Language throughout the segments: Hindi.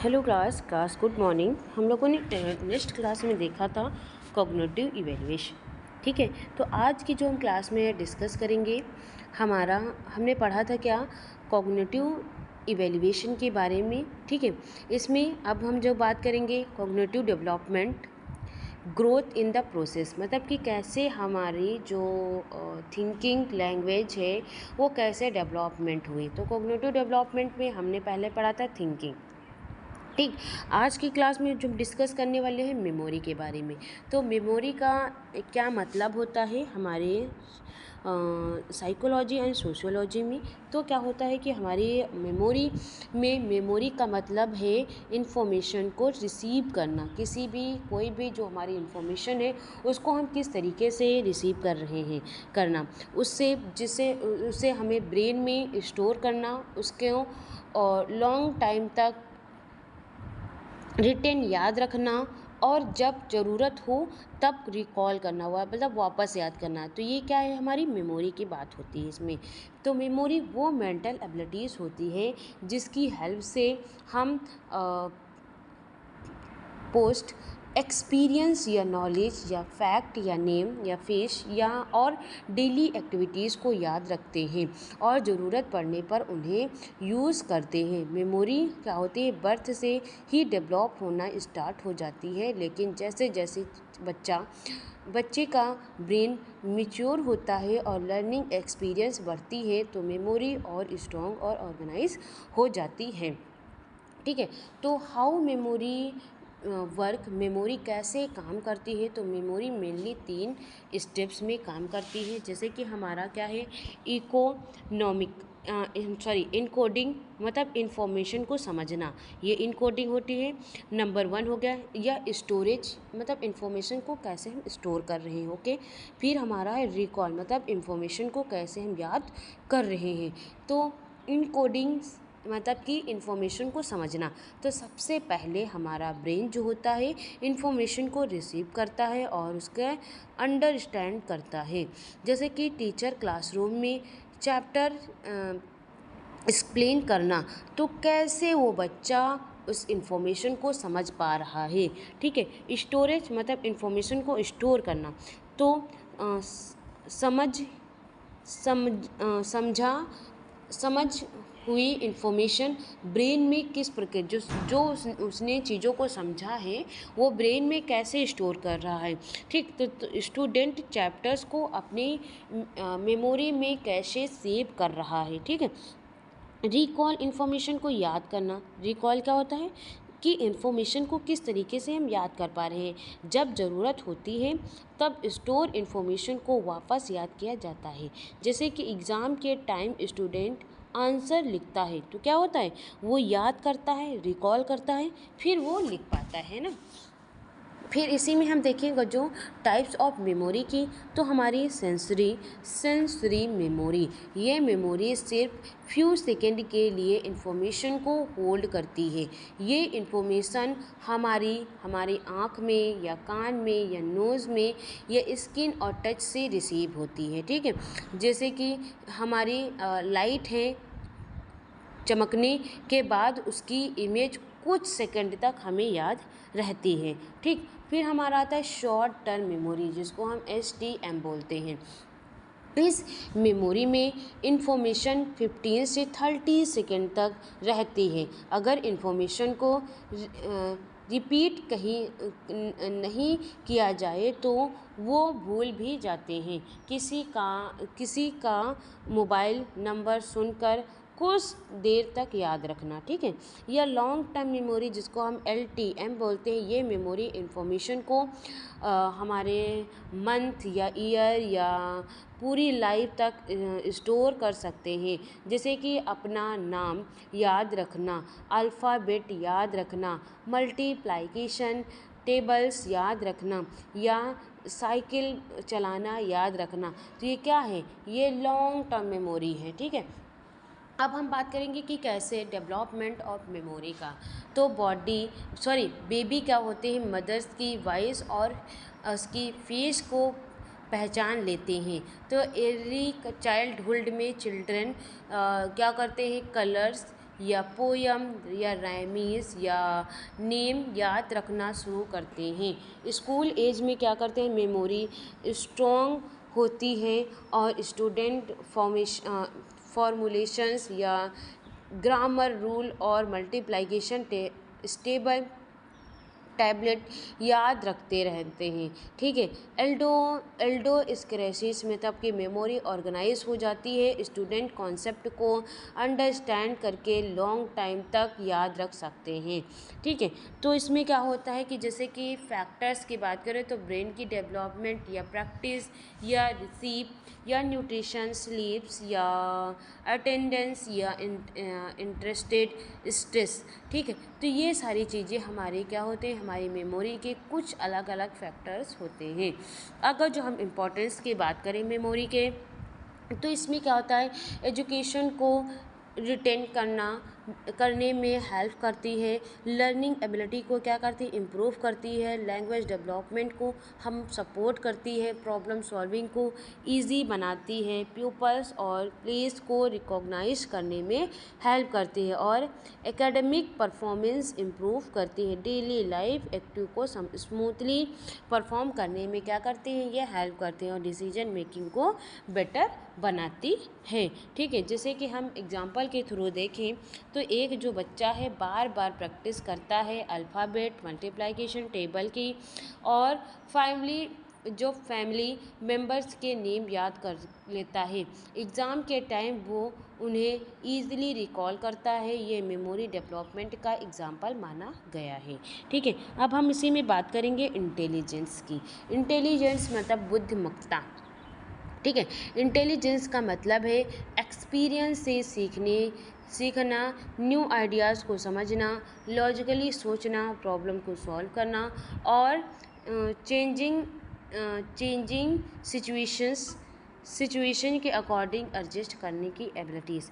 Hello class good morning. हम लोगों ने नेक्स्ट क्लास में देखा था कॉग्निटिव इवैल्यूएशन। ठीक है, तो आज की जो हम क्लास में डिस्कस करेंगे हमने पढ़ा था क्या, कॉग्निटिव इवैल्यूएशन के बारे में। ठीक है, इसमें अब हम जो बात करेंगे cognitive development growth in the process, मतलब कि कैसे हमारी जो थिंकिंग लैंग्वेज है वो कैसे डेवलपमेंट हुई। तो कॉग्निटिव डेवलपमेंट में हमने पहले पढ़ा था थिंकिंग। ठीक, आज की क्लास में जो डिस्कस करने वाले हैं मेमोरी के बारे में। तो मेमोरी का क्या मतलब होता है हमारे साइकोलॉजी एंड सोशियोलॉजी में। तो क्या होता है कि हमारी मेमोरी का मतलब है इंफॉर्मेशन को रिसीव करना, किसी भी कोई भी जो हमारी इंफॉर्मेशन है उसको हम किस तरीके से रिसीव कर रहे हैं करना, उससे हमें ब्रेन में स्टोर करना, उसके और लॉन्ग टाइम तक रिटेन याद रखना, और जब ज़रूरत हो तब रिकॉल करना हुआ, मतलब वापस याद करना। तो ये क्या है, हमारी मेमोरी की बात होती है इसमें। तो मेमोरी वो मेंटल एबिलिटीज़ होती है जिसकी हेल्प से हम पोस्ट एक्सपीरियंस या नॉलेज या फैक्ट या नेम या फेस या और डेली एक्टिविटीज़ को याद रखते हैं और ज़रूरत पड़ने पर उन्हें यूज़ करते हैं। मेमोरी क्या होती है, बर्थ से ही डेवलप होना स्टार्ट हो जाती है, लेकिन जैसे जैसे बच्चे का ब्रेन मैच्योर होता है और लर्निंग एक्सपीरियंस बढ़ती है तो मेमोरी और स्ट्रॉन्ग और ऑर्गेनाइज हो जाती है। ठीक है, तो हाउ मेमोरी वर्क, मेमोरी कैसे काम करती है। तो मेमोरी मेनली 3 स्टेप्स में काम करती है। जैसे कि हमारा क्या है, इनकोडिंग, मतलब इंफॉर्मेशन को समझना, ये इनकोडिंग होती है। नंबर 1 हो गया, या स्टोरेज, मतलब इंफॉर्मेशन को कैसे हम स्टोर कर रहे हैं। ओके, फिर हमारा है रिकॉल, मतलब इंफॉर्मेशन को कैसे हम याद कर रहे हैं। तो इनकोडिंग मतलब कि इंफॉर्मेशन को समझना। तो सबसे पहले हमारा ब्रेन जो होता है इंफॉर्मेशन को रिसीव करता है और उसके अंडरस्टैंड करता है। जैसे कि टीचर क्लासरूम में चैप्टर एक्सप्लेन करना, तो कैसे वो बच्चा उस इंफॉर्मेशन को समझ पा रहा है। ठीक है, स्टोरेज मतलब इंफॉर्मेशन को स्टोर करना। तो समझ समझ समझा समझ हुई इंफॉर्मेशन ब्रेन में किस प्रकार उसने चीज़ों को समझा है वो ब्रेन में कैसे स्टोर कर रहा है। ठीक, तो स्टूडेंट चैप्टर्स को अपनी मेमोरी में कैसे सेव कर रहा है। ठीक है, रिकॉल इन्फॉर्मेशन को याद करना। रिकॉल क्या होता है कि इन्फॉर्मेशन को किस तरीके से हम याद कर पा रहे हैं, जब ज़रूरत होती है तब स्टोर इन्फॉर्मेशन को वापस याद किया जाता है। जैसे कि एग्ज़ाम के टाइम स्टूडेंट आंसर लिखता है तो क्या होता है, वो याद करता है, रिकॉल करता है, फिर वो लिख पाता है ना। फिर इसी में हम देखेंगे जो टाइप्स ऑफ मेमोरी की, तो हमारी सेंसरी मेमोरी, ये मेमोरी सिर्फ फ्यू सेकंड के लिए इंफॉर्मेशन को होल्ड करती है। ये इंफॉर्मेशन हमारी आँख में या कान में या नोज़ में या स्किन और टच से रिसीव होती है। ठीक है, जैसे कि हमारी लाइट है, चमकने के बाद उसकी इमेज कुछ सेकंड तक हमें याद रहती है। ठीक, फिर हमारा आता है शॉर्ट टर्म मेमोरी, जिसको हम STM बोलते हैं। इस मेमोरी में इंफॉर्मेशन 15 से 30 सेकंड तक रहती है। अगर इंफॉर्मेशन को रिपीट कहीं नहीं किया जाए तो वो भूल भी जाते हैं। किसी का मोबाइल नंबर सुनकर कुछ देर तक याद रखना। ठीक है, यह लॉन्ग टर्म मेमोरी जिसको हम LTM बोलते हैं, ये मेमोरी इंफॉर्मेशन को हमारे मंथ या ईयर या पूरी लाइफ तक स्टोर कर सकते हैं। जैसे कि अपना नाम याद रखना, अल्फ़ाबेट याद रखना, मल्टीप्लिकेशन टेबल्स याद रखना या साइकिल चलाना याद रखना। तो ये क्या है, ये लॉन्ग टर्म मेमोरी है। ठीक है, अब हम बात करेंगे कि कैसे डेवलपमेंट ऑफ मेमोरी का। तो बेबी क्या होते हैं, मदर्स की वॉइस और उसकी फेस को पहचान लेते हैं। तो अर्ली चाइल्डहुड में चिल्ड्रन क्या करते हैं, कलर्स या पोयम या राइम्स या नेम याद रखना शुरू करते हैं। स्कूल एज में क्या करते हैं, मेमोरी स्ट्रॉन्ग होती है और स्टूडेंट फॉर्मुलेशंस या ग्रामर रूल और मल्टीप्लिकेशन स्टेबल टैबलेट याद रखते रहते हैं। ठीक है, एल्डो स्क्रेसिस में तब की मेमोरी ऑर्गेनाइज हो जाती है, स्टूडेंट कॉन्सेप्ट को अंडरस्टैंड करके लॉन्ग टाइम तक याद रख सकते हैं। ठीक है, तो इसमें क्या होता है कि जैसे कि फैक्टर्स की बात करें तो ब्रेन की डेवलपमेंट या प्रैक्टिस या रिसीव या न्यूट्रिशन स्लीप्स या अटेंडेंस या इंटरेस्टेड स्ट्रेस। ठीक है, तो ये सारी चीज़ें हमारे क्या होते हैं, हमारी मेमोरी के कुछ अलग अलग फैक्टर्स होते हैं। अगर जो हम इम्पोर्टेंस की बात करें मेमोरी के, तो इसमें क्या होता है, एजुकेशन को रिटेन करने में हेल्प करती है, लर्निंग एबिलिटी को क्या करती है, इम्प्रूव करती है, लैंग्वेज डेवलपमेंट को हम सपोर्ट करती है, प्रॉब्लम सॉल्विंग को इजी बनाती है, प्यूपल्स और प्लेस को रिकॉग्नाइज करने में हेल्प करती है और एकेडमिक परफॉर्मेंस इम्प्रूव करती है, डेली लाइफ एक्टिव को स्मूथली परफॉर्म करने में क्या करती है, ये हेल्प करती है और डिसीजन मेकिंग को बेटर बनाती है। ठीक है, जैसे कि हम एग्जांपल के थ्रू देखें तो एक जो बच्चा है बार बार प्रैक्टिस करता है अल्फ़ाबेट मल्टीप्लिकेशन टेबल की और फैमिली मेंबर्स के नेम याद कर लेता है, एग्ज़ाम के टाइम वो उन्हें ईज़िली रिकॉल करता है, ये मेमोरी डेवलपमेंट का एग्जाम्पल माना गया है। ठीक है, अब हम इसी में बात करेंगे इंटेलिजेंस की। इंटेलिजेंस मतलब बुद्धिमत्ता। ठीक है, इंटेलिजेंस का मतलब है एक्सपीरियंस से सीखना, न्यू आइडियाज़ को समझना, लॉजिकली सोचना, प्रॉब्लम को सॉल्व करना और चेंजिंग सिचुएशन के अकॉर्डिंग एडजस्ट करने की एबिलिटीज़।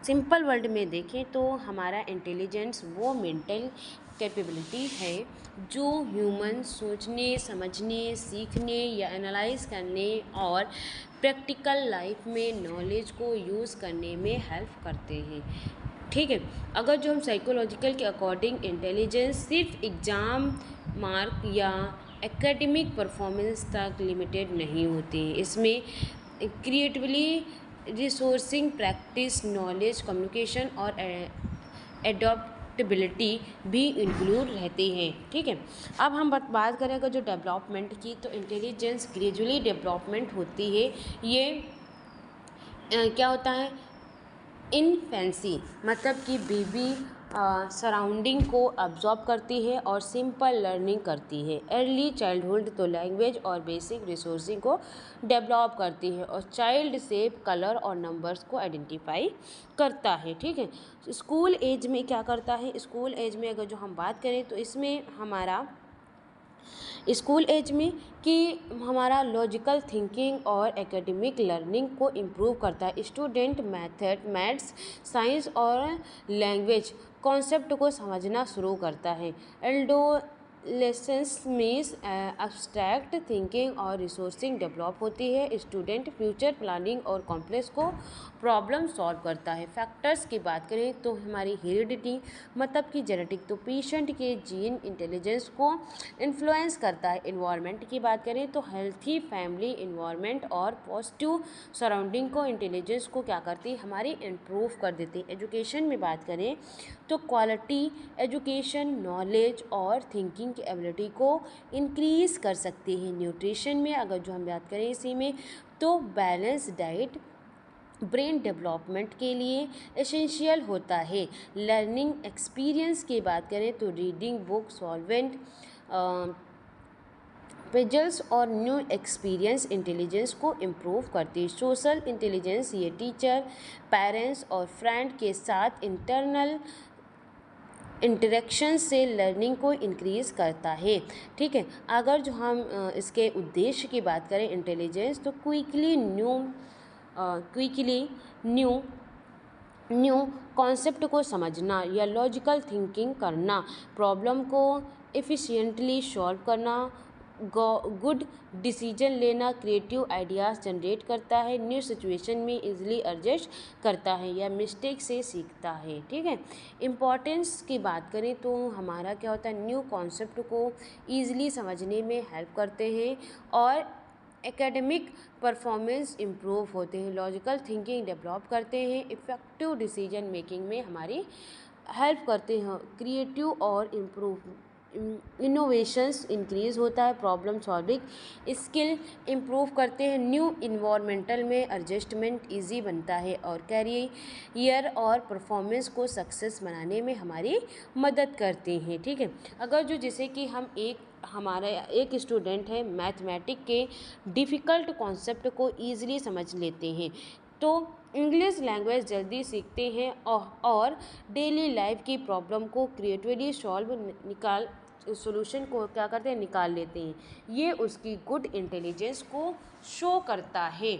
सिंपल वर्ड में देखें तो हमारा इंटेलिजेंस वो मेंटल कैपेबिलिटी है जो ह्यूमन सोचने, समझने, सीखने या एनालाइज करने और प्रैक्टिकल लाइफ में नॉलेज को यूज़ करने में हेल्प करते हैं। ठीक है, अगर जो हम साइकोलॉजिकल के अकॉर्डिंग इंटेलिजेंस सिर्फ एग्ज़ाम मार्क या एकेडमिक परफॉर्मेंस तक लिमिटेड नहीं होती है, इसमें creatively resourcing, practice, knowledge, communication और एडॉप्टेबिलिटी भी इंक्लूड रहती हैं। ठीक है, अब हम बात करें अगर जो डेवलपमेंट की, तो इंटेलिजेंस ग्रेजुअली डेवलपमेंट होती है। ये क्या होता है, इनफेंसी मतलब कि बेबी सराउंडिंग को अब्जॉर्ब करती है और सिंपल लर्निंग करती है। अर्ली चाइल्डहुड तो लैंग्वेज और बेसिक रिसोर्सिंग को डेवलप करती है और चाइल्ड शेप, कलर और नंबर्स को आइडेंटिफाई करता है। ठीक है, स्कूल एज में क्या करता है, स्कूल एज में अगर जो हम बात करें तो इसमें हमारा स्कूल एज में कि हमारा लॉजिकल थिंकिंग और एकेडमिक लर्निंग को इम्प्रूव करता है, स्टूडेंट मैथ्स, साइंस और लैंग्वेज कॉन्सेप्ट को समझना शुरू करता है। एडोलेसेंस में एब्स्ट्रैक्ट थिंकिंग और रिसोर्सिंग डेवलप होती है, स्टूडेंट फ्यूचर प्लानिंग और कॉम्प्लेक्स को प्रॉब्लम सॉल्व करता है। फैक्टर्स की बात करें तो हमारी हेरिडिटी मतलब कि जेनेटिक, तो पेशेंट के जीन इंटेलिजेंस को इन्फ्लुएंस करता है। इन्वायरमेंट की बात करें तो हेल्थी फैमिली इन्वायरमेंट और पॉजिटिव सराउंडिंग को इंटेलिजेंस को क्या करती है, हमारी इम्प्रूव कर देती है। एजुकेशन में बात करें तो क्वालिटी एजुकेशन नॉलेज और थिंकिंग की एबिलिटी को इंक्रीज़ कर सकती है। न्यूट्रिशन में अगर जो हम बात करें इसी में तो बैलेंस डाइट ब्रेन डेवलपमेंट के लिए एसेंशियल होता है। लर्निंग एक्सपीरियंस की बात करें तो रीडिंग बुक, सॉल्वेंट पजल्स और न्यू एक्सपीरियंस इंटेलिजेंस को इम्प्रूव करती है। सोशल इंटेलिजेंस ये टीचर, पेरेंट्स और फ्रेंड के साथ इंटरेक्शन से लर्निंग को इंक्रीज़ करता है। ठीक है, अगर जो हम इसके उद्देश्य की बात करें इंटेलिजेंस तो क्विकली न्यू कॉन्सेप्ट को समझना या लॉजिकल थिंकिंग करना, प्रॉब्लम को एफिशिएंटली सॉल्व करना, गुड डिसीजन लेना, क्रिएटिव आइडियाज़ जनरेट करता है, न्यू सिचुएशन में इजीली एडजस्ट करता है या मिस्टेक से सीखता है। ठीक है, इम्पॉर्टेंस की बात करें तो हमारा क्या होता है, न्यू कॉन्सेप्ट को ईजिली समझने में हेल्प करते हैं और एकेडमिक परफॉर्मेंस इम्प्रूव होते हैं, लॉजिकल थिंकिंग डेवलप करते हैं, इफ़ेक्टिव डिसीजन मेकिंग में हमारी हेल्प करते हैं, क्रिएटिव और इनोवेशंस इंक्रीज़ होता है, प्रॉब्लम सॉल्विंग स्किल इम्प्रूव करते हैं, न्यू इन्वायरमेंटल में एडजस्टमेंट इजी बनता है और कैरियर और परफॉर्मेंस को सक्सेस बनाने में हमारी मदद करते हैं। ठीक है, अगर जो जैसे कि हमारा एक स्टूडेंट है, मैथमेटिक के डिफ़िकल्ट कॉन्सेप्ट को ईज़िली समझ लेते हैं तो इंग्लिश लैंग्वेज जल्दी सीखते हैं और डेली लाइफ की प्रॉब्लम को क्रिएटिवली सॉल्यूशन को क्या करते हैं, निकाल लेते हैं। ये उसकी गुड इंटेलिजेंस को शो करता है।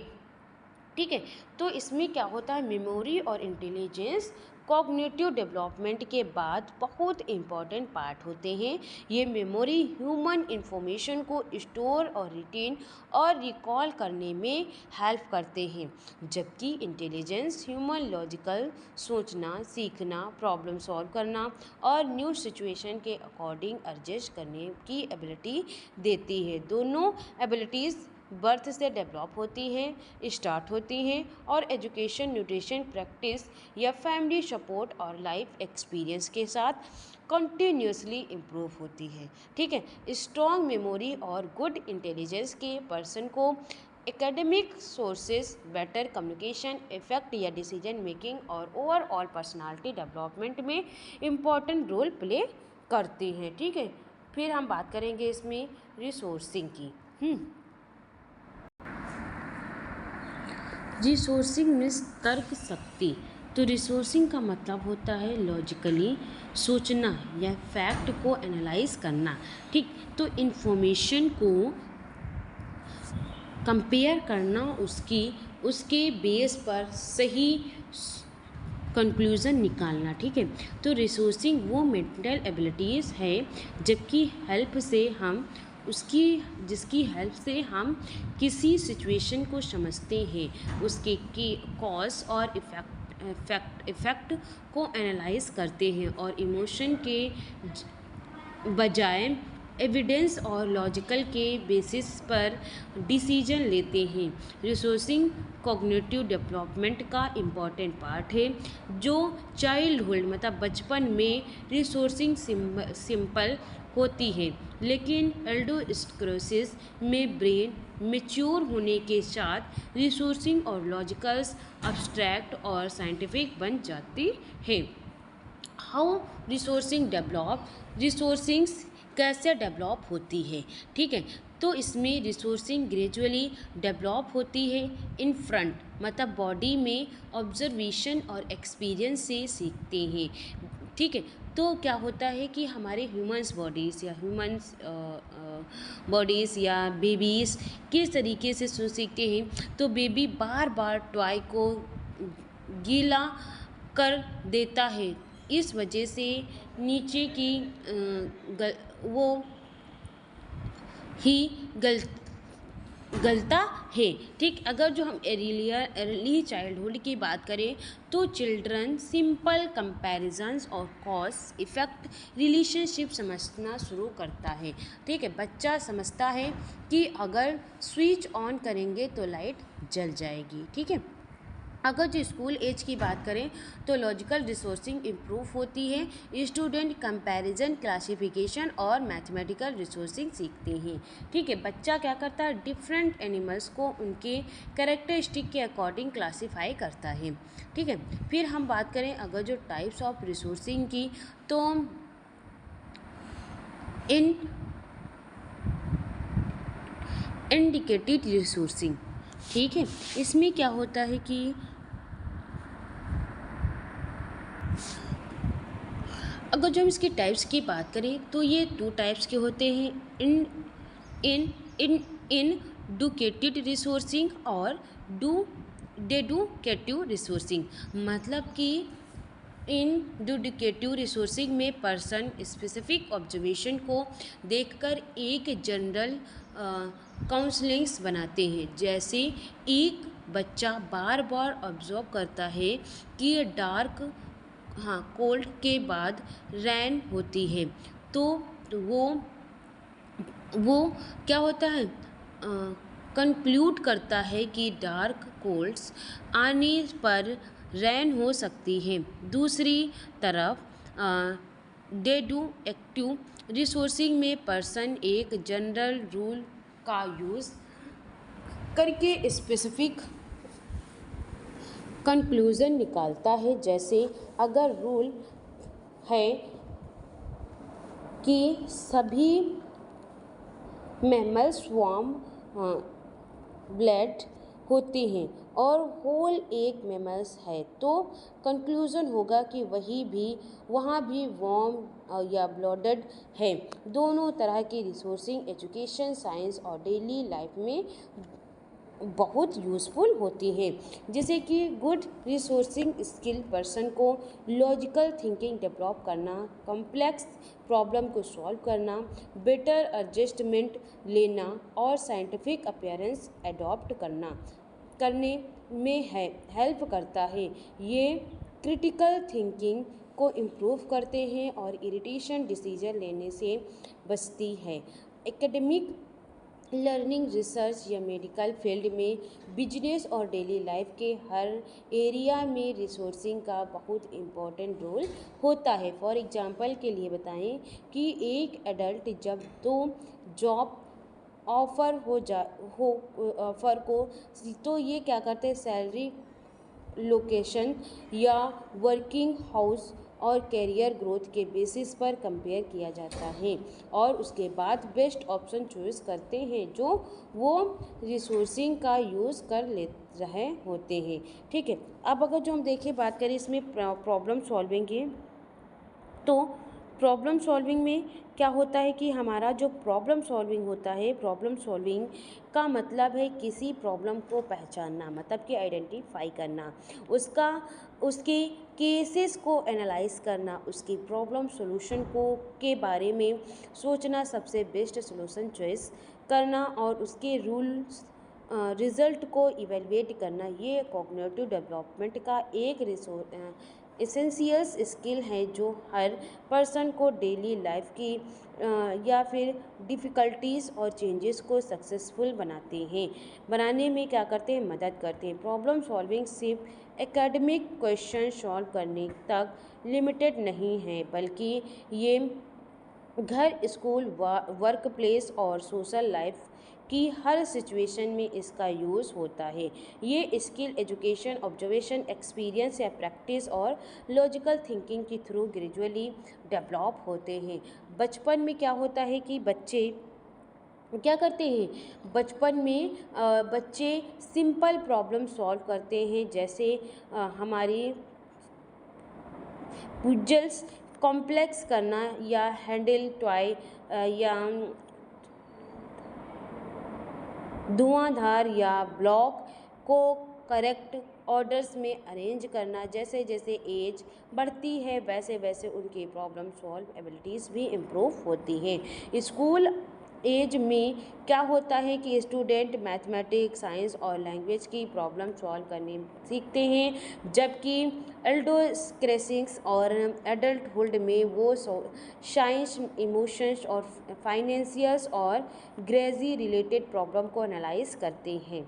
ठीक है, तो इसमें क्या होता है, मेमोरी और इंटेलिजेंस कॉग्निटिव डेवलपमेंट के बाद बहुत इम्पॉर्टेंट पार्ट होते हैं। ये मेमोरी ह्यूमन इंफॉर्मेशन को स्टोर और रिटेन और रिकॉल करने में हेल्प करते हैं, जबकि इंटेलिजेंस ह्यूमन लॉजिकल सोचना, सीखना, प्रॉब्लम सॉल्व करना और न्यू सिचुएशन के अकॉर्डिंग एडजस्ट करने की एबिलिटी देती है। दोनों एबिलिटीज़ बर्थ से डेवलप होती हैं, स्टार्ट होती हैं और एजुकेशन, न्यूट्रिशन, प्रैक्टिस या फैमिली सपोर्ट और लाइफ एक्सपीरियंस के साथ कंटिन्यूसली इम्प्रूव होती है। ठीक है, स्ट्रॉन्ग मेमोरी और गुड इंटेलिजेंस के पर्सन को academic sources, better communication, effect या डिसीजन मेकिंग और ओवरऑल पर्सनालिटी डेवलपमेंट में इम्पॉर्टेंट रोल प्ले करते हैं। ठीक है, फिर हम बात करेंगे इसमें रिसोर्सिंग की। रिसोर्सिंग मीन्स तर्क शक्ति। तो रिसोर्सिंग का मतलब होता है लॉजिकली सोचना या फैक्ट को एनालाइज करना। ठीक, तो इन्फॉर्मेशन को कंपेयर करना, उसके बेस पर सही कंक्लूज़न निकालना। ठीक है, तो रिसोर्सिंग वो मेंटल एबिलिटीज़ है जिसकी हेल्प से हम किसी सिचुएशन को समझते हैं, उसके कॉज और इफ़ेक्ट को एनालाइज करते हैं और इमोशन के बजाय एविडेंस और लॉजिकल के बेसिस पर डिसीजन लेते हैं। रिसोर्सिंग कॉग्निटिव डेवलपमेंट का इम्पॉर्टेंट पार्ट है। जो चाइल्डहुड मतलब बचपन में रिसोर्सिंग सिंपल होती है, लेकिन एल्डोस्क्लेरोसिस में ब्रेन मैच्योर होने के साथ रिसोर्सिंग और लॉजिकल्स अब्स्ट्रैक्ट और साइंटिफिक बन जाती है। हाउ रिसोर्सिंग कैसे डेवलप होती है। ठीक है, तो इसमें रिसोर्सिंग ग्रेजुअली डेवलप होती है इन फ्रंट मतलब बॉडी में ऑब्जर्वेशन और एक्सपीरियंस से सीखते हैं। ठीक है, तो क्या होता है कि हमारे बॉडीज़ या बेबीज़ किस तरीके से सीखते हैं, तो बेबी बार बार टॉय को गीला कर देता है, इस वजह से नीचे की वो ही गलता है। ठीक, अगर जो हम अर्ली चाइल्डहुड की बात करें तो चिल्ड्रन सिंपल कंपैरिजंस और कॉज इफ़ेक्ट रिलेशनशिप समझना शुरू करता है। ठीक है, बच्चा समझता है कि अगर स्विच ऑन करेंगे तो लाइट जल जाएगी। ठीक है, अगर जो स्कूल एज की बात करें तो लॉजिकल रिसोर्सिंग इम्प्रूव होती है, स्टूडेंट कंपैरिजन, क्लासिफिकेशन और मैथमेटिकल रिसोर्सिंग सीखते हैं। ठीक है, बच्चा क्या करता है, डिफरेंट एनिमल्स को उनके कैरेक्टरिस्टिक के अकॉर्डिंग क्लासीफाई करता है। ठीक है, फिर हम बात करें अगर जो टाइप्स ऑफ रिसोर्सिंग की, तो इंडिकेटेड रिसोर्सिंग। ठीक है, इसमें क्या होता है कि अगर जो हम इसके टाइप्स की बात करें तो ये 2 टाइप्स के होते हैं, इंडिकेटेड रिसोर्सिंग और डेडुकेटिव रिसोर्सिंग। मतलब कि इंडिकेटिव रिसोर्सिंग में पर्सन स्पेसिफिक ऑब्जर्वेशन को देखकर एक जनरल काउंसलिंग्स बनाते हैं। जैसे एक बच्चा बार बार ऑब्जर्व करता है कि डार्क कोल्ड के बाद रैन होती है, तो वो क्या होता है, कंक्लूड करता है कि डार्क कोल्ड्स आने पर रैन हो सकती है। दूसरी तरफ डेडक्टिव रिसोर्सिंग में पर्सन एक जनरल रूल का यूज़ करके स्पेसिफिक कंक्लूज़न निकालता है। जैसे अगर रूल है कि सभी मैमल्स वार्म ब्लड होते हैं और होल एक मैमल्स है, तो कंक्लूज़न होगा कि वहाँ भी वार्म या ब्लडेड है। दोनों तरह की रिसोर्सिंग एजुकेशन, साइंस और डेली लाइफ में बहुत यूज़फुल होती है। जैसे कि गुड रिसोर्सिंग स्किल पर्सन को लॉजिकल थिंकिंग डेवलप करना, कॉम्प्लेक्स प्रॉब्लम को सॉल्व करना, बेटर एडजस्टमेंट लेना और साइंटिफिक अपियरेंस अडॉप्ट करने में हेल्प करता है। ये क्रिटिकल थिंकिंग को इम्प्रूव करते हैं और इरिटेशन डिसीजन लेने से बचती है। एकेडमिक लर्निंग, रिसर्च या मेडिकल फील्ड में, बिजनेस और डेली लाइफ के हर एरिया में रिसोर्सिंग का बहुत इम्पोर्टेंट रोल होता है। फॉर एग्जांपल के लिए बताएं कि एक एडल्ट जब जॉब ऑफर को, तो ये क्या करते हैं, सैलरी, लोकेशन या वर्किंग हाउस और कैरियर ग्रोथ के बेसिस पर कंपेयर किया जाता है और उसके बाद बेस्ट ऑप्शन चॉइस करते हैं जो वो रिसोर्सिंग का यूज़ कर ले रहे होते हैं। ठीक है, अब अगर जो हम देखें, बात करें इसमें प्रॉब्लम सॉल्विंग की, तो प्रॉब्लम सॉल्विंग में क्या होता है कि हमारा जो प्रॉब्लम सॉल्विंग होता है, प्रॉब्लम सॉल्विंग का मतलब है किसी प्रॉब्लम को पहचानना, मतलब कि आइडेंटिफाई करना, उसके केसेस को एनालाइज करना, उसकी प्रॉब्लम सॉल्यूशन के बारे में सोचना, सबसे बेस्ट सॉल्यूशन चॉइस करना और उसके रिजल्ट को इवेलुएट करना। ये कॉग्निटिव डेवलपमेंट का एक एसेंशियल्स स्किल है जो हर पर्सन को डेली लाइफ की या फिर डिफ़िकल्टीज़ और चेंजेस को सक्सेसफुल बनाने में क्या करते हैं, मदद करते हैं। प्रॉब्लम सॉल्विंग सिर्फ एकेडमिक क्वेश्चन सॉल्व करने तक लिमिटेड नहीं है, बल्कि ये घर, स्कूल, वर्क प्लेस और सोशल लाइफ की हर सिचुएशन में इसका यूज़ होता है। ये स्किल एजुकेशन, ऑब्जर्वेशन, एक्सपीरियंस या प्रैक्टिस और लॉजिकल थिंकिंग के थ्रू ग्रेजुअली डेवलप होते हैं। बचपन में क्या होता है कि बच्चे क्या करते हैं, बचपन में बच्चे सिंपल प्रॉब्लम सॉल्व करते हैं। जैसे हमारी पुजल्स कॉम्प्लेक्स करना या हैंडल टॉय या धुआंधार या ब्लॉक को करेक्ट ऑर्डर्स में अरेंज करना। जैसे जैसे एज बढ़ती है वैसे वैसे उनकी प्रॉब्लम सॉल्व एबिलिटीज़ भी इम्प्रूव होती हैं। स्कूल एज में क्या होता है कि स्टूडेंट मैथमेटिक्स, साइंस और लैंग्वेज की प्रॉब्लम सॉल्व करने सीखते हैं, जबकि एडोलेसेंस और एडल्टहुड में वो साइंस, इमोशंस और फाइनेंशियल्स और ग्रेजी रिलेटेड प्रॉब्लम को एनालाइज करते हैं,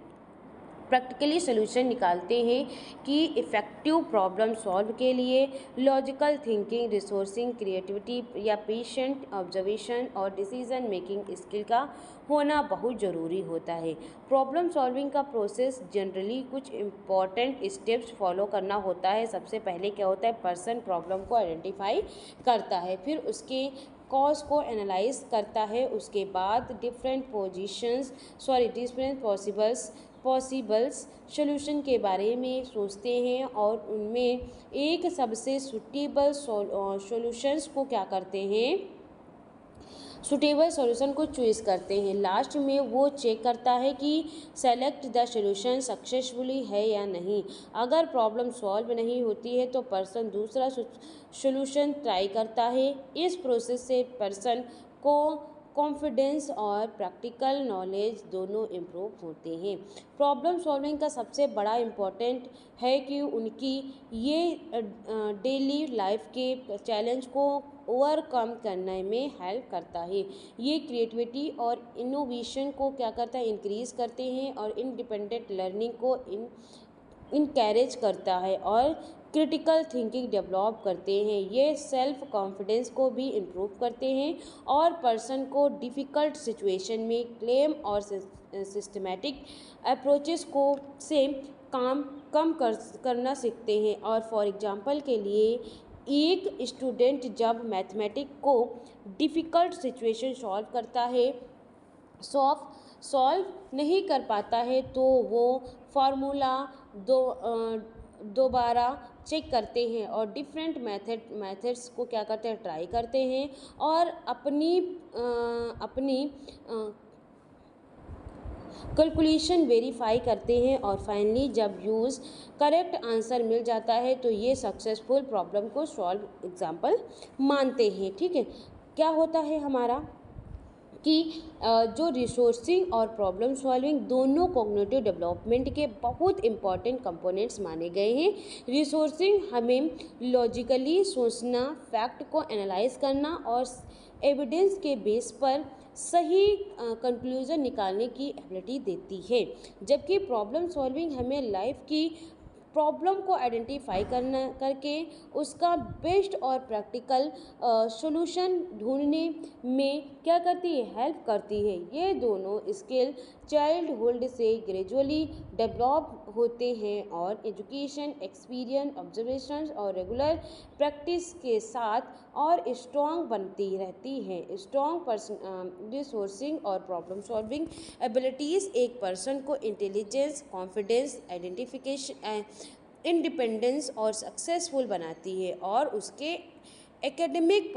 प्रैक्टिकली सॉल्यूशन निकालते हैं। कि इफ़ेक्टिव प्रॉब्लम सॉल्व के लिए लॉजिकल थिंकिंग, रिसोर्सिंग, क्रिएटिविटी या पेशेंट ऑब्जर्वेशन और डिसीजन मेकिंग स्किल का होना बहुत ज़रूरी होता है। प्रॉब्लम सॉल्विंग का प्रोसेस जनरली कुछ इम्पॉर्टेंट स्टेप्स फॉलो करना होता है। सबसे पहले क्या होता है, पर्सन प्रॉब्लम को आइडेंटिफाई करता है, फिर उसके कॉज को एनालाइज करता है, उसके बाद डिफरेंट पॉसिबल्स सॉल्यूशन के बारे में सोचते हैं और उनमें एक सबसे सूटेबल सॉल्यूशंस को क्या करते हैं, सुटेबल सॉल्यूशन को चूज़ करते हैं। लास्ट में वो चेक करता है कि सेलेक्ट द सॉल्यूशन सक्सेसफुली है या नहीं। अगर प्रॉब्लम सॉल्व नहीं होती है तो पर्सन दूसरा सॉल्यूशन ट्राई करता है। इस प्रोसेस से पर्सन को कॉन्फिडेंस और प्रैक्टिकल नॉलेज दोनों इम्प्रूव होते हैं। प्रॉब्लम सॉल्विंग का सबसे बड़ा इम्पोर्टेंट है कि उनकी ये डेली लाइफ के चैलेंज को ओवरकम करने में हेल्प करता है। ये क्रिएटिविटी और इनोवेशन को क्या करता है, इंक्रीज करते हैं और इंडिपेंडेंट लर्निंग को इनकरेज करता है और क्रिटिकल थिंकिंग डेवलप करते हैं। ये सेल्फ कॉन्फिडेंस को भी इम्प्रूव करते हैं और पर्सन को डिफ़िकल्ट सिचुएशन में क्लेम और सिस्टमेटिक अप्रोचेस को से काम कम करना सीखते हैं। और फॉर एग्जांपल के लिए एक स्टूडेंट जब मैथमेटिक को डिफ़िकल्ट सिचुएशन सॉल्व करता है, सॉल्व नहीं कर पाता है, तो वो फार्मूला दोबारा चेक करते हैं और डिफरेंट मेथड्स को क्या करते हैं, ट्राई करते हैं और अपनी कैलकुलेशन वेरीफाई करते हैं और फाइनली जब यूज़ करेक्ट आंसर मिल जाता है तो ये सक्सेसफुल प्रॉब्लम को सॉल्व एग्जाम्पल मानते हैं। ठीक है, क्या होता है हमारा कि जो रिसोर्सिंग और प्रॉब्लम सॉल्विंग दोनों कॉग्निटिव डेवलपमेंट के बहुत इंपॉर्टेंट कंपोनेंट्स माने गए हैं। रिसोर्सिंग हमें लॉजिकली सोचना, फैक्ट को एनालाइज करना और एविडेंस के बेस पर सही कंक्लूजन निकालने की एबिलिटी देती है, जबकि प्रॉब्लम सॉल्विंग हमें लाइफ की प्रॉब्लम को आइडेंटिफाई करके उसका बेस्ट और प्रैक्टिकल सॉल्यूशन ढूंढने में क्या करती है, हेल्प करती है। ये दोनों स्किल चाइल्डहुड से ग्रेजुअली डेवलप होते हैं और एजुकेशन, एक्सपीरियंस, ऑब्जर्वेशंस और रेगुलर प्रैक्टिस के साथ और स्ट्रॉन्ग बनती रहती है। स्ट्रॉन्ग रिसोर्सिंग और प्रॉब्लम सॉल्विंग एबिलिटीज़ एक पर्सन को इंटेलिजेंस, कॉन्फिडेंस, आइडेंटिफिकेशन, इंडिपेंडेंस और सक्सेसफुल बनाती है और उसके एकेडमिक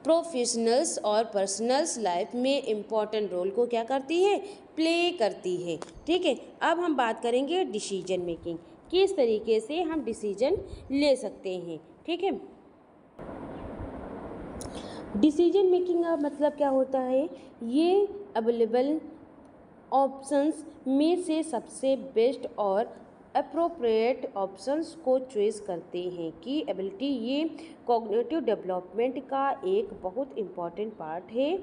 प्रोफेशनल्स और पर्सनल्स लाइफ में इम्पॉर्टेंट रोल को क्या करती है, प्ले करती है। ठीक है, अब हम बात करेंगे डिसीजन मेकिंग, किस तरीके से हम डिसीजन ले सकते हैं। ठीक है, डिसीजन मेकिंग का मतलब क्या होता है, ये अवेलेबल ऑप्शंस में से सबसे बेस्ट और अप्रोप्रिएट ऑप्शंस को चॉइस करते हैं की एबिलिटी। ये कॉग्निटिव डेवलपमेंट का एक बहुत इम्पॉर्टेंट पार्ट है,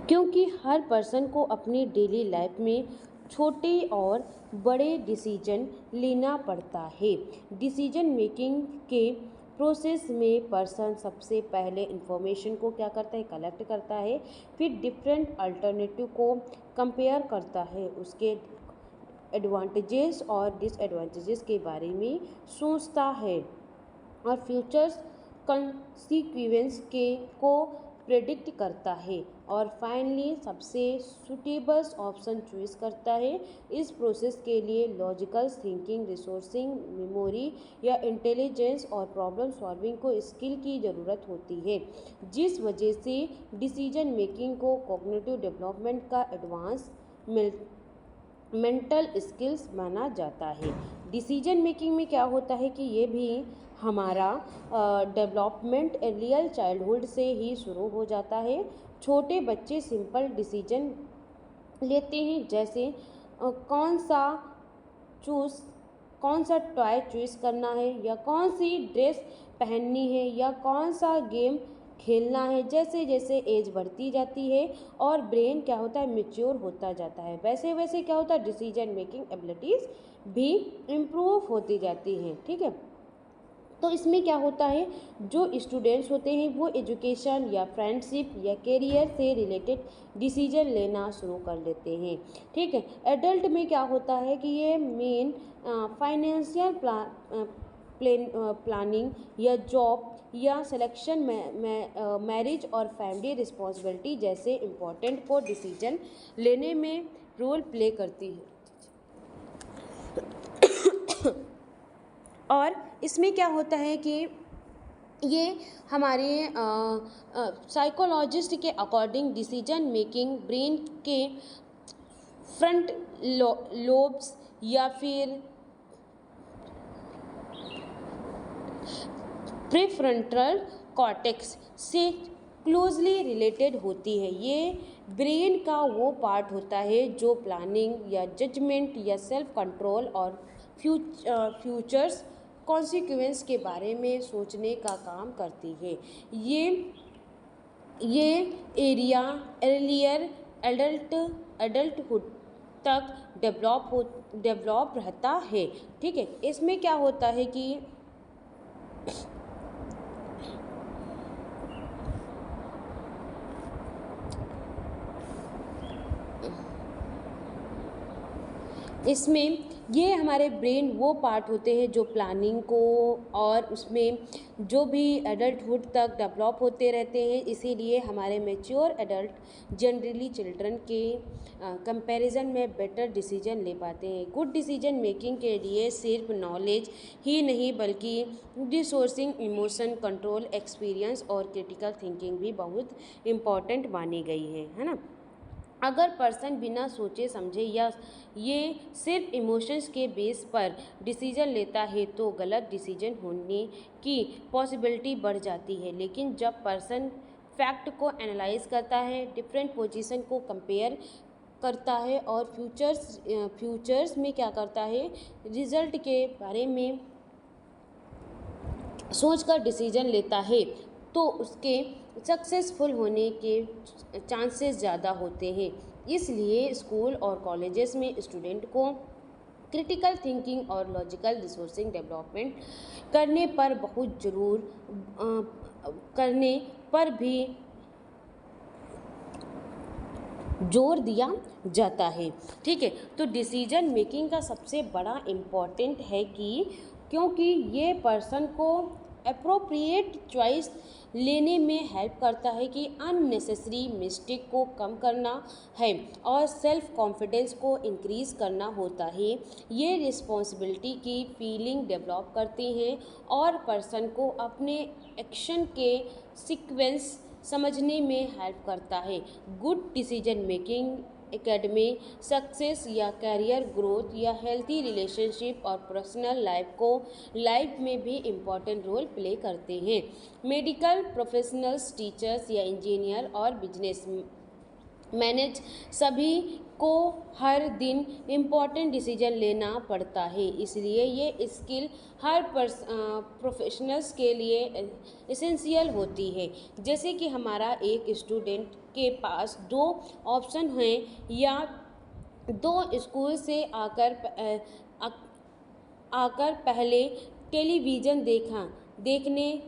क्योंकि हर पर्सन को अपनी डेली लाइफ में छोटे और बड़े डिसीजन लेना पड़ता है। डिसीजन मेकिंग के प्रोसेस में पर्सन सबसे पहले इंफॉर्मेशन को क्या करता है, कलेक्ट करता है, फिर डिफरेंट अल्टरनेटिव को कंपेयर करता है, उसके एडवांटेजेस और डिसएडवांटेजेस के बारे में सोचता है और फ्यूचर्स कंसीक्वेंस को प्रेडिक्ट करता है और फाइनली सबसे सुटेबल ऑप्शन चूज़ करता है। इस प्रोसेस के लिए लॉजिकल थिंकिंग, रिसोर्सिंग, मेमोरी या इंटेलिजेंस और प्रॉब्लम सॉल्विंग को स्किल की ज़रूरत होती है, जिस वजह से डिसीजन मेकिंग को कॉग्निटिव डेवलपमेंट का एडवांस मेंटल स्किल्स माना जाता है। डिसीजन मेकिंग में क्या होता है कि ये भी हमारा डेवलपमेंट रियल चाइल्डहुड से ही शुरू हो जाता है। छोटे बच्चे सिंपल डिसीजन लेते हैं, जैसे कौन सा टॉय चूज़ करना है या कौन सी ड्रेस पहननी है या कौन सा गेम खेलना है। जैसे जैसे एज बढ़ती जाती है और ब्रेन क्या होता है, मैच्योर होता जाता है, वैसे वैसे क्या होता है, डिसीजन मेकिंग एबिलिटीज़ भी इम्प्रूव होती जाती हैं। ठीक है, तो इसमें क्या होता है, जो स्टूडेंट्स होते हैं वो एजुकेशन या फ्रेंडशिप या करियर से रिलेटेड डिसीजन लेना शुरू कर लेते हैं। ठीक है, एडल्ट में क्या होता है कि ये मेन फाइनेंशियल प्लानिंग या जॉब या सिलेक्शन में मैरिज और फैमिली रिस्पॉन्सिबिलिटी जैसे इम्पोर्टेंट को डिसीजन लेने में रोल प्ले करती है। और इसमें क्या होता है कि ये हमारे साइकोलॉजिस्ट के अकॉर्डिंग डिसीजन मेकिंग ब्रेन के फ्रंट लोब्स या फिर प्रीफ्रंटल कॉर्टेक्स से क्लोजली रिलेटेड होती है। ये ब्रेन का वो पार्ट होता है जो प्लानिंग या जजमेंट या सेल्फ कंट्रोल और फ्यूचर्स कॉन्सिक्वेंस के बारे में सोचने का काम करती है। ये एरिया अर्लियर एडल्टहुड तक डेवलप रहता है। ठीक है, इसमें क्या होता है कि इसमें ये हमारे ब्रेन वो पार्ट होते हैं जो प्लानिंग को और उसमें जो भी एडल्टहुड तक डेवलप होते रहते हैं। इसीलिए हमारे मैच्योर एडल्ट जनरली चिल्ड्रन के कंपैरिजन में बेटर डिसीजन ले पाते हैं। गुड डिसीजन मेकिंग के लिए सिर्फ नॉलेज ही नहीं बल्कि रिसोर्सिंग, इमोशन कंट्रोल, एक्सपीरियंस और क्रिटिकल थिंकिंग भी बहुत इम्पॉर्टेंट मानी गई है ना। अगर पर्सन बिना सोचे समझे या ये सिर्फ इमोशंस के बेस पर डिसीजन लेता है तो गलत डिसीजन होने की पॉसिबिलिटी बढ़ जाती है। लेकिन जब पर्सन फैक्ट को एनालाइज करता है, डिफरेंट पोजीशन को कंपेयर करता है और फ्यूचर्स में क्या करता है, रिजल्ट के बारे में सोचकर डिसीजन लेता है तो उसके सक्सेसफुल होने के चांसेस ज़्यादा होते हैं। इसलिए स्कूल और कॉलेजेस में स्टूडेंट को क्रिटिकल थिंकिंग और लॉजिकल रिसोर्सिंग डेवलपमेंट करने पर भी जोर दिया जाता है। ठीक है, तो डिसीजन मेकिंग का सबसे बड़ा इम्पॉर्टेंट है कि क्योंकि ये पर्सन को अप्रोप्रिएट चॉइस लेने में हेल्प करता है कि अननेसेसरी मिस्टेक को कम करना है और सेल्फ कॉन्फिडेंस को इंक्रीज़ करना होता है। ये रिस्पॉन्सिबिलिटी की फीलिंग डेवलप करते हैं और पर्सन को अपने एक्शन के सीक्वेंस समझने में हेल्प करता है। Good decision making academic success या करियर ग्रोथ या हेल्थी रिलेशनशिप और पर्सनल लाइफ में भी इम्पॉर्टेंट रोल प्ले करते हैं। मेडिकल प्रोफेशनल्स, टीचर्स या इंजीनियर और बिजनेस मैनेज सभी को हर दिन इम्पॉर्टेंट डिसीजन लेना पड़ता है। इसलिए ये स्किल हर प्रोफेशनल्स के लिए एसेंशियल होती है। जैसे कि हमारा एक स्टूडेंट के पास दो ऑप्शन हैं, या दो स्कूल से आकर पहले टेलीविज़न देखने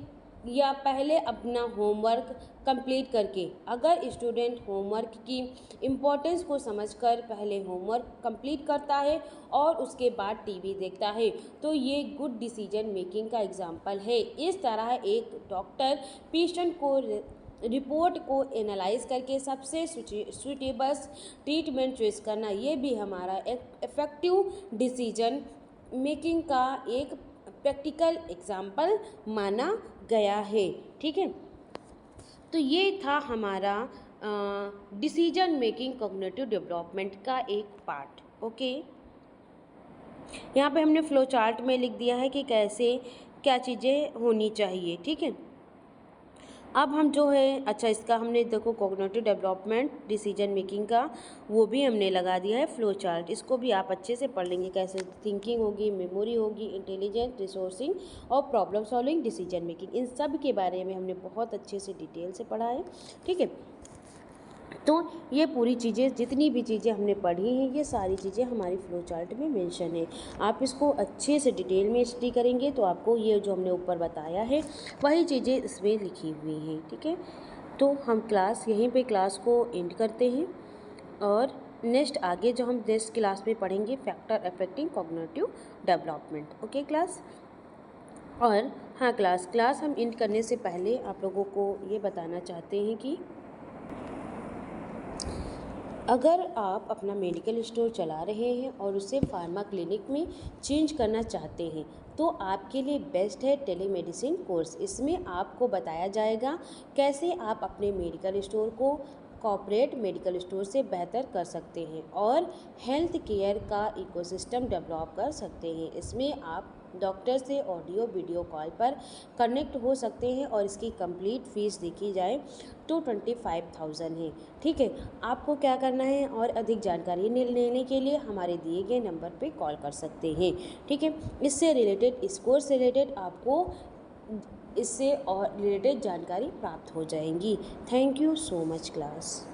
या पहले अपना होमवर्क कंप्लीट करके। अगर स्टूडेंट होमवर्क की इम्पोर्टेंस को समझकर पहले होमवर्क कंप्लीट करता है और उसके बाद टीवी देखता है तो ये गुड डिसीजन मेकिंग का एग्जाम्पल है। इस तरह एक डॉक्टर पेशेंट को रिपोर्ट को एनालाइज करके सबसे सुटेबल ट्रीटमेंट चॉइस करना, ये भी हमारा एक इफ़ेक्टिव डिसीजन मेकिंग का एक प्रैक्टिकल एग्जाम्पल माना गया है। ठीक है, तो ये था हमारा डिसीजन मेकिंग कॉग्निटिव डेवलपमेंट का एक पार्ट। ओके, यहाँ पे हमने फ्लो चार्ट में लिख दिया है कि कैसे क्या चीज़ें होनी चाहिए। ठीक है, अब हम जो है अच्छा इसका हमने देखो कॉग्निटिव डेवलपमेंट डिसीजन मेकिंग का वो भी हमने लगा दिया है फ्लो चार्ट। इसको भी आप अच्छे से पढ़ लेंगे, कैसे थिंकिंग होगी, मेमोरी होगी, इंटेलिजेंस, रिसोर्सिंग और प्रॉब्लम सॉल्विंग, डिसीजन मेकिंग, इन सब के बारे में हमने बहुत अच्छे से डिटेल से पढ़ा है। ठीक है, तो ये पूरी चीज़ें जितनी भी चीज़ें हमने पढ़ी हैं ये सारी चीज़ें हमारी फ्लो चार्ट में मेंशन है। आप इसको अच्छे से डिटेल में स्टडी करेंगे तो आपको ये जो हमने ऊपर बताया है वही चीज़ें इसमें लिखी हुई हैं। ठीक है, तो हम यहीं पे क्लास को एंड करते हैं और नेक्स्ट आगे जो हम नेक्स्ट क्लास में पढ़ेंगे factor affecting cognitive development. Okay class, और हाँ क्लास हम एंड करने से पहले आप लोगों को ये बताना चाहते हैं कि अगर आप अपना मेडिकल स्टोर चला रहे हैं और उसे फार्मा क्लिनिक में चेंज करना चाहते हैं तो आपके लिए बेस्ट है टेलीमेडिसिन कोर्स। इसमें आपको बताया जाएगा कैसे आप अपने मेडिकल स्टोर को कॉर्पोरेट मेडिकल स्टोर से बेहतर कर सकते हैं और हेल्थ केयर का इकोसिस्टम डेवलप कर सकते हैं। इसमें आप डॉक्टर से ऑडियो वीडियो कॉल पर कनेक्ट हो सकते हैं और इसकी कंप्लीट फ़ीस देखी जाए तो 25,000 है। ठीक है, आपको क्या करना है और अधिक जानकारी लेने के लिए हमारे दिए गए नंबर पे कॉल कर सकते हैं। ठीक है, इससे रिलेटेड, इस कोर्स से रिलेटेड आपको इससे और रिलेटेड जानकारी प्राप्त हो जाएंगी। Thank you so much class.